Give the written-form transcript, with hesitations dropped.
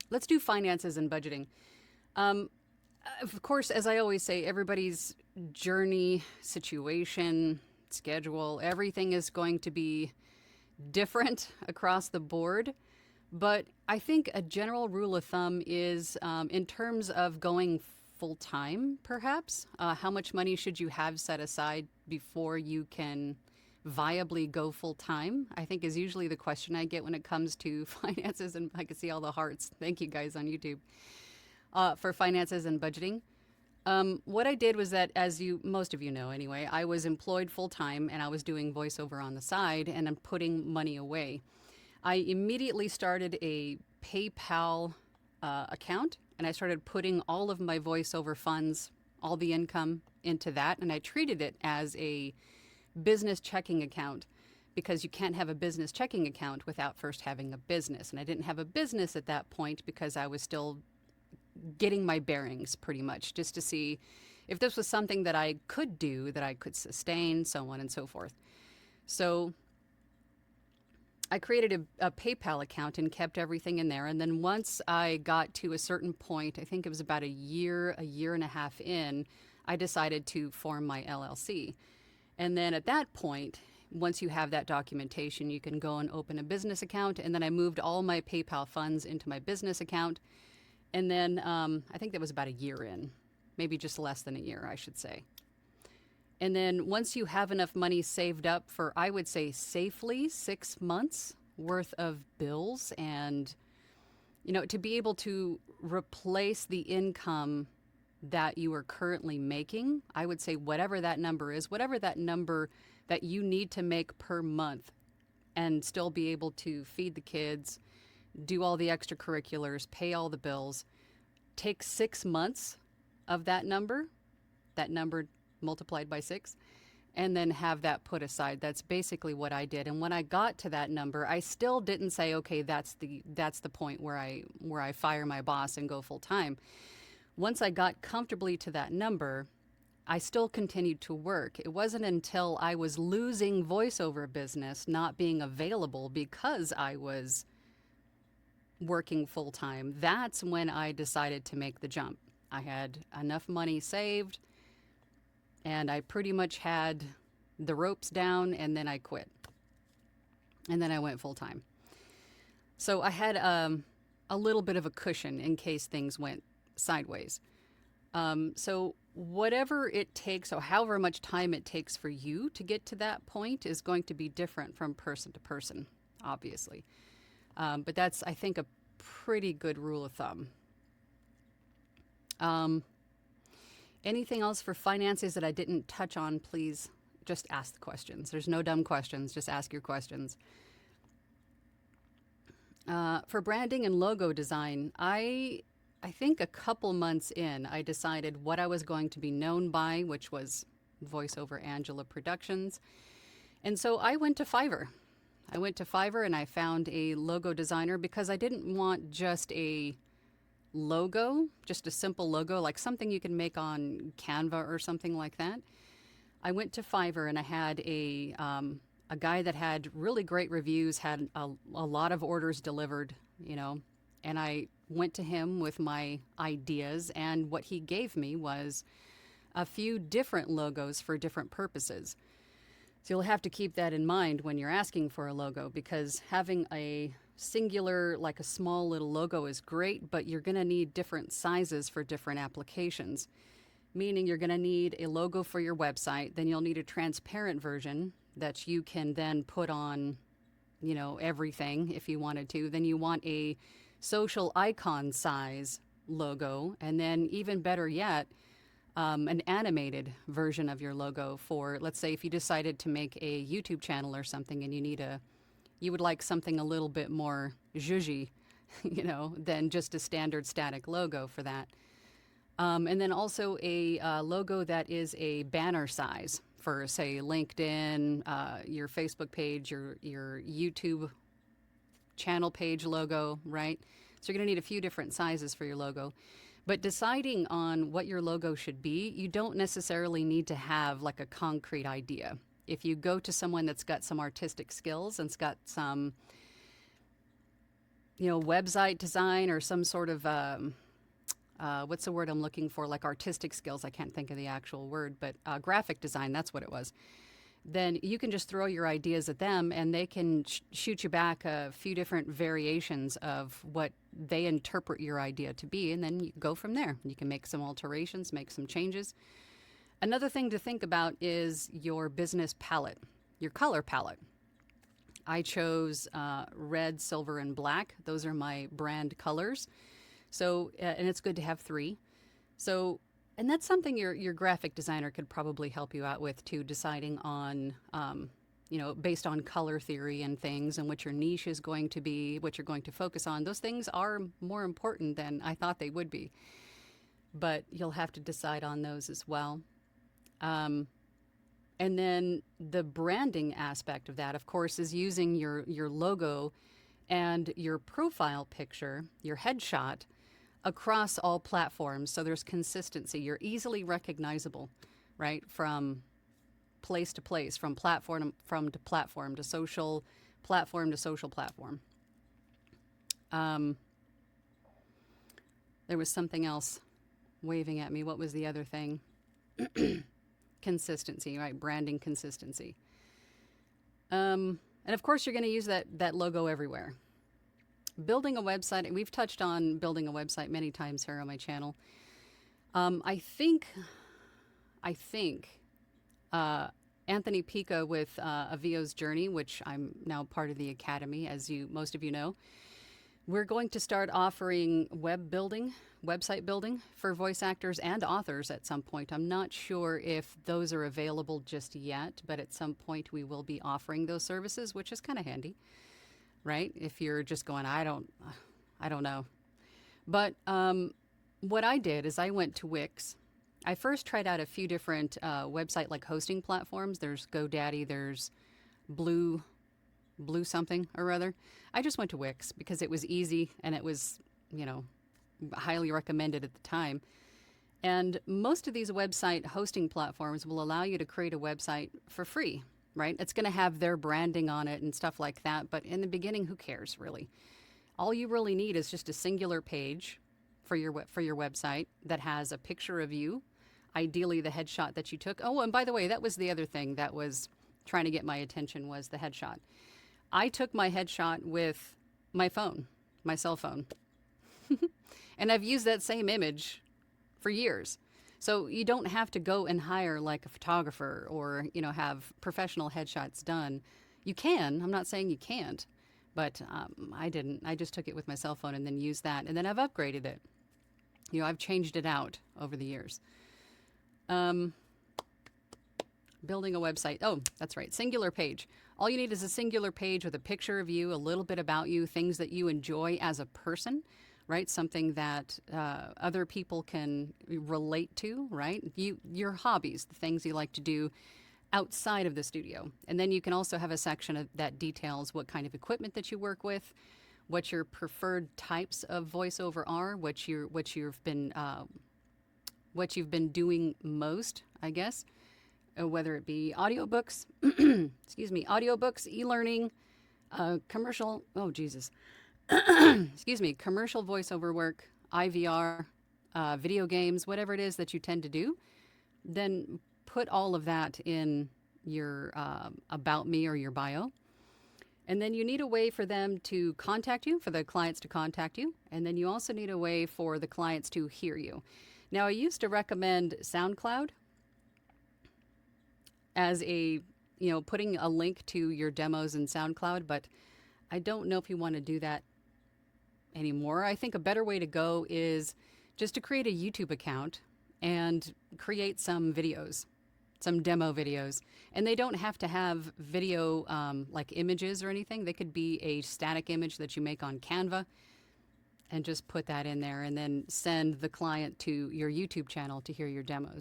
let's do finances and budgeting. Um, of course, as I always say, everybody's journey, situation, schedule, everything is going to be different across the board. But I think a general rule of thumb is in terms of going full time, perhaps, how much money should you have set aside before you can viably go full time? I think is usually the question I get when it comes to finances. And I can see all the hearts. Thank you guys on YouTube for finances and budgeting. What I did was that, as most of you know anyway, I was employed full time and I was doing voiceover on the side and I'm putting money away. I immediately started a PayPal account and I started putting all of my voiceover funds, all the income into that. And I treated it as a business checking account because you can't have a business checking account without first having a business. And I didn't have a business at that point because I was still getting my bearings pretty much just to see if this was something that I could do, that I could sustain, so on and so forth. So I created a PayPal account and kept everything in there. And then once I got to a certain point, I think it was about a year and a half in, I decided to form my LLC. And then at that point, once you have that documentation, you can go and open a business account. And then I moved all my PayPal funds into my business account. And then I think that was about a year in, maybe just less than a year, I should say. And then once you have enough money saved up for, I would say, safely 6 months worth of bills and, to be able to replace the income that you are currently making, I would say whatever that number is, whatever that number that you need to make per month and still be able to feed the kids, do all the extracurriculars, pay all the bills, take 6 months of that number multiplied by 6, and then have that put aside. That's basically what I did. And when I got to that number, I still didn't say, okay, that's the point where I fire my boss and go full time. Once I got comfortably to that number, I still continued to work. It wasn't until I was losing voiceover business, not being available because I was working full time, that's when I decided to make the jump. I had enough money saved and I pretty much had the ropes down, and then I quit. And then I went full time. So I had a little bit of a cushion in case things went sideways. So whatever it takes, or however much time it takes for you to get to that point, is going to be different from person to person, obviously. But that's, I think, a pretty good rule of thumb. Anything else for finances that I didn't touch on, please just ask the questions. There's no dumb questions. Just ask your questions. For branding and logo design, I think a couple months in, I decided what I was going to be known by, which was voiceover Angela Productions. And so I went to Fiverr. And I found a logo designer because I didn't want just a logo, just a simple logo, like something you can make on Canva or something like that. I went to Fiverr and I had a guy that had really great reviews, had a lot of orders delivered, and I went to him with my ideas, and what he gave me was a few different logos for different purposes. So you'll have to keep that in mind when you're asking for a logo, because having a singular, like a small little logo is great, but you're going to need different sizes for different applications. Meaning you're going to need a logo for your website, then you'll need a transparent version that you can then put on, everything if you wanted to. Then you want a social icon size logo, and then even better yet, an animated version of your logo for, let's say, if you decided to make a YouTube channel or something and you would like something a little bit more zhuzhy, than just a standard static logo for that. And then also a logo that is a banner size for, say, LinkedIn, your Facebook page, your YouTube channel page logo, right? So you're going to need a few different sizes for your logo. But deciding on what your logo should be, you don't necessarily need to have like a concrete idea. If you go to someone that's got some artistic skills and's got some website design or some sort of what's the word I'm looking for? Like artistic skills. I can't think of the actual word, but graphic design, that's what it was. Then you can just throw your ideas at them and they can shoot you back a few different variations of what they interpret your idea to be. And then you go from there. You can make some alterations, make some changes. Another thing to think about is your business palette, your color palette. I chose red, silver, and black. Those are my brand colors. So, and it's good to have 3. So, and that's something your graphic designer could probably help you out with too, deciding on, based on color theory and things and what your niche is going to be, what you're going to focus on. Those things are more important than I thought they would be. But you'll have to decide on those as well. And then the branding aspect of that, of course, is using your logo and your profile picture, your headshot, across all platforms. So there's consistency. You're easily recognizable, right? From place to place, from platform to platform, to social platform to social platform. There was something else waving at me. What was the other thing? Consistency, right? Branding consistency. And of course, you're going to use that logo everywhere. Building a website, and we've touched on building a website many times here on my channel. I think Anthony Pica with A VO's Journey, which I'm now part of the Academy, as most of you know, we're going to start offering website building for voice actors and authors at some point. I'm not sure if those are available just yet, but at some point we will be offering those services, which is kind of handy. Right? If you're just going, I don't know. But what I did is I went to Wix. I first tried out a few different website like hosting platforms. There's GoDaddy, there's Blue something or other. I just went to Wix because it was easy and it was, highly recommended at the time. And most of these website hosting platforms will allow you to create a website for free. Right? It's going to have their branding on it and stuff like that. But in the beginning, who cares really? All you really need is just a singular page for your website that has a picture of you, ideally the headshot that you took. Oh, and by the way, that was the other thing that was trying to get my attention was the headshot. I took my headshot with my phone, my cell phone. And I've used that same image for years. So you don't have to go and hire like a photographer or, have professional headshots done. You can. I'm not saying you can't, but I didn't. I just took it with my cell phone and then used that. And then I've upgraded it. I've changed it out over the years. Building a website. Oh, that's right. Singular page. All you need is a singular page with a picture of you, a little bit about you, things that you enjoy as a person. Right? Something that other people can relate to, right? Your hobbies, the things you like to do outside of the studio. And then you can also have a section that details what kind of equipment that you work with, what your preferred types of voiceover are, what you've been doing most, I guess, whether it be audiobooks, audiobooks, e-learning, commercial, commercial voiceover work, IVR, video games, whatever it is that you tend to do, then put all of that in your About Me or your bio. And then you need a way for them to contact you, for the clients to contact you. And then you also need a way for the clients to hear you. Now, I used to recommend SoundCloud as putting a link to your demos in SoundCloud, but I don't know if you want to do that anymore. I think a better way to go is just to create a YouTube account and create some videos, some demo videos. And they don't have to have video like images or anything. They could be a static image that you make on Canva and just put that in there and then send the client to your YouTube channel to hear your demos.